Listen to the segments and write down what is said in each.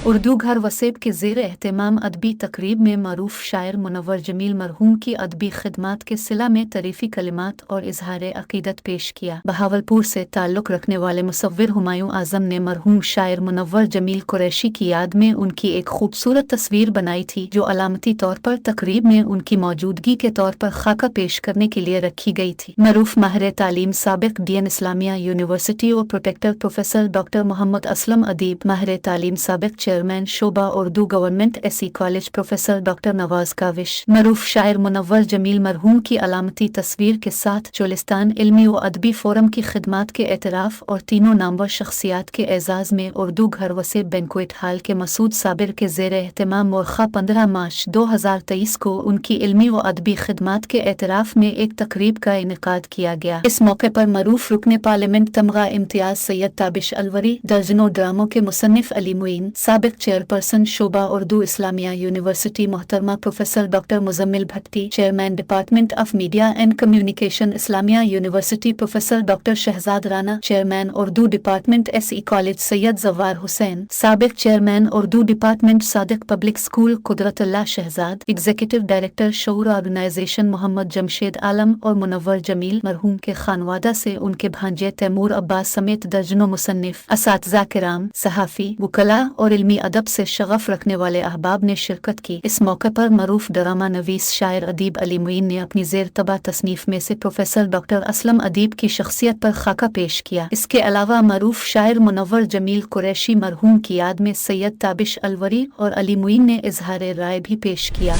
उर्दू घर वसेब के ज़ेर एहतमाम अदबी तकरीब में मरूफ शायर मुनव्वर जमील मरहूम की अदबी खिदमात के सिला में तरीफ़ी कलिमात और इजहार अक़ीदत पेश किया। बहावलपुर से ताल्लुक़ रखने वाले मुसव्विर हुमायूं आज़म ने मरहूम शायर मुनव्वर जमील कुरैशी की याद में उनकी एक खूबसूरत तस्वीर बनाई थी, जो अलामती तौर पर तकरीब में उनकी मौजूदगी के तौर पर खाका पेश करने के लिए रखी गई थी। मरूफ माहिर तालीम साबिक़ डीएन इस्लामिया यूनिवर्सिटी और protector professor doctor Mohammad Aslam Adeeb, माहिर तालीम साबिक़ चेयरमैन शोबा Urdu government SE college professor doctor Nawaz Kavish, मरूफ शायर मुनव्वर जमील मरहूम की अलामती तस्वीर के साथ चोलिस्तान इल्मी व अदबी फोरम की खिदमात के एतराफ़ और तीनों नामवर शख्सियात के एजाज़ में उर्दू घर वसे बैंक्वेट हाल के मसूद साबिर के ज़ेर एहतमाम मोरखा 15 मार्च 2023 को उनकी इल्मी व अदबी खिदमात के एतराफ़ में एक तकरीब का इनेकाद किया गया। इस मौके पर मरूफ रुकने पार्लियामेंट तमगा इम्तियाज़ सैयद ताबिश अलवरी, दर्जनों ड्रामों के मुसन्निफ अली मुइन, साबिक़ चेयरपर्सन शोबा उर्दू इस्लामिया यूनिवर्सिटी मोहतरमा professor doctor Muzammil Bhatti, chairman department of media and communication Islamia university professor doctor Shahzad Rana, chairman Urdu department SE college Syed Jawwar Hussain, साबिक़ chairman Urdu department Sadiq public school Qudratullah Shahzad, executive director Shaoor organization Mohammad Jamshed Alam और मुनव्वर जमील मरहूम के खानवादा से उनके भांजे तैमूर अब्बास समेत दर्जनों मुसन्निफ, असातिज़ा किराम, सहाफ़ी, वुकला और इल्मी अदब से शगफ रखने वाले अहबाब ने शिरकत की। इस मौके पर मरूफ ड्रामा नवीस शायर अदीब अली मुइन ने अपनी ज़ेर तबा तसनीफ में से प्रोफेसर डॉक्टर असलम अदीब की शख्सियत पर खाका पेश किया। इसके अलावा मरूफ शायर मुनव्वर जमील कुरैशी मरहूम की याद में सैयद ताबिश अलवरी और अली मुइन ने इजहार राय भी पेश किया।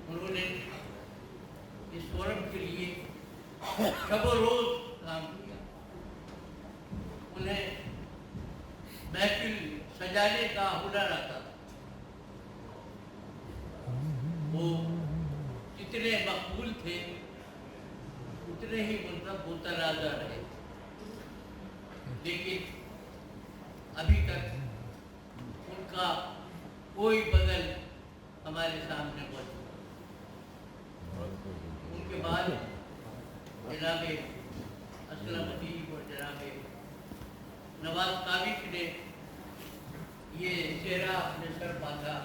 उन्होंने इस फोरम के लिए शब रोज काम किया। उन्हें महफिल सजाने का हुनर आता था। वो जितने मकबूल थे उतने ही मुतनाज़ा रहे, लेकिन अभी तक उनका कोई बदल हमारे सामने मौजूद है। उनके बाद जनाब असलम अदीब और जनाब नवाज काविश ने ये चेहरा अपने सर बांधा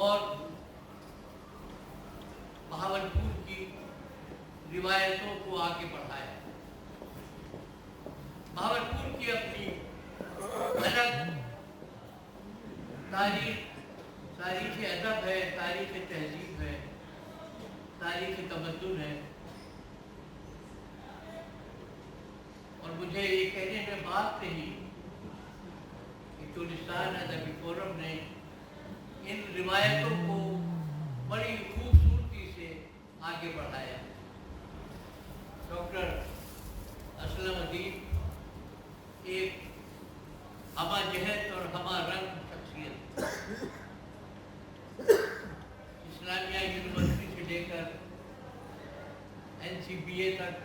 और बहावलपुर की रिवायतों को आगे बढ़ाया। बहावलपुर की अपनी अलग तारीख अदब है, तारीख तहजीब है, तारीख तमद्दुन है। और मुझे ये कहने में बात नहीं कि चोलिस्तान अदबी फोरम ने इन रिवायतों को बड़ी खूबसूरती से आगे बढ़ाया। डॉक्टर असलम अदीब एक हमा जहत और हमा रंग शख्सियत, इस्लामिया यूनिवर्सिटी से लेकर NCBA तक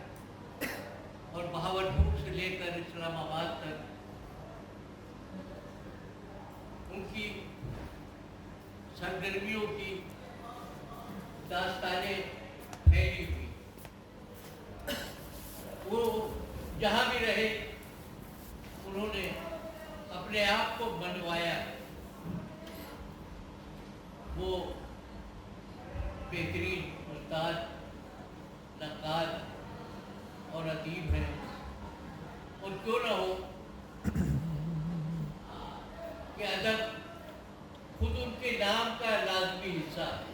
और बहावलपुर से लेकर इस्लामाबाद तक उनकी सरगर्मियों की दास्तानें फैली हुई। वो जहाँ भी रहे उन्होंने अपने आप को मनवाया। वो बेहतरीन उस्ताद, नक्काद और अदीब है, और क्यों ना हो कि अदब खुद उनके नाम का लाजमी हिस्सा है।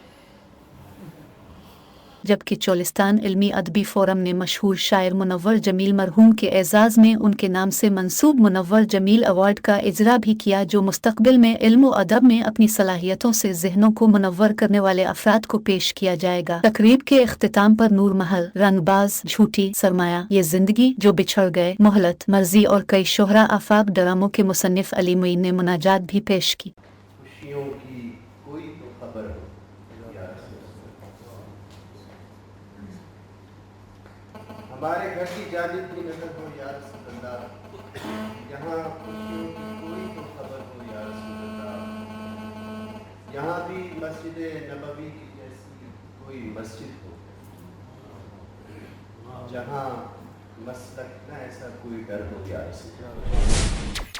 जबकि चोलिस्तान इल्मी अदबी फोरम ने मशहूर शायर मुनव्वर जमील मरहूम के एजाज़ में उनके नाम से मंसूब मुनव्वर जमील अवार्ड का इजरा भी किया, जो मुस्तकबिल में इल्म व अदब में अपनी सलाहियतों से ज़हनों को मुनव्वर करने वाले अफराद को पेश किया जाएगा। तकरीब के इख्तिताम पर नूर महल, रंगबाज, झूठी, सरमाया, ये जिंदगी जो बिछड़ गए, मोहलत, मर्जी और कई शोहरा आफाक ड्रामों के मुसन्निफ अली मुइन ने मुनाजात भी पेश की। खुशियों की कोई तो खबर हो या हमारे घर की जानिब भी नजर हो या रसूल अल्लाह, यहाँ खुशियों की कोई तो खबर हो या रसूल अल्लाह, यहाँ भी मस्जिद नबवी की जैसी कोई मस्जिद हो, जहाँ مسلک نہ ایسا کوئی ڈر ہو یا رسول اللہ۔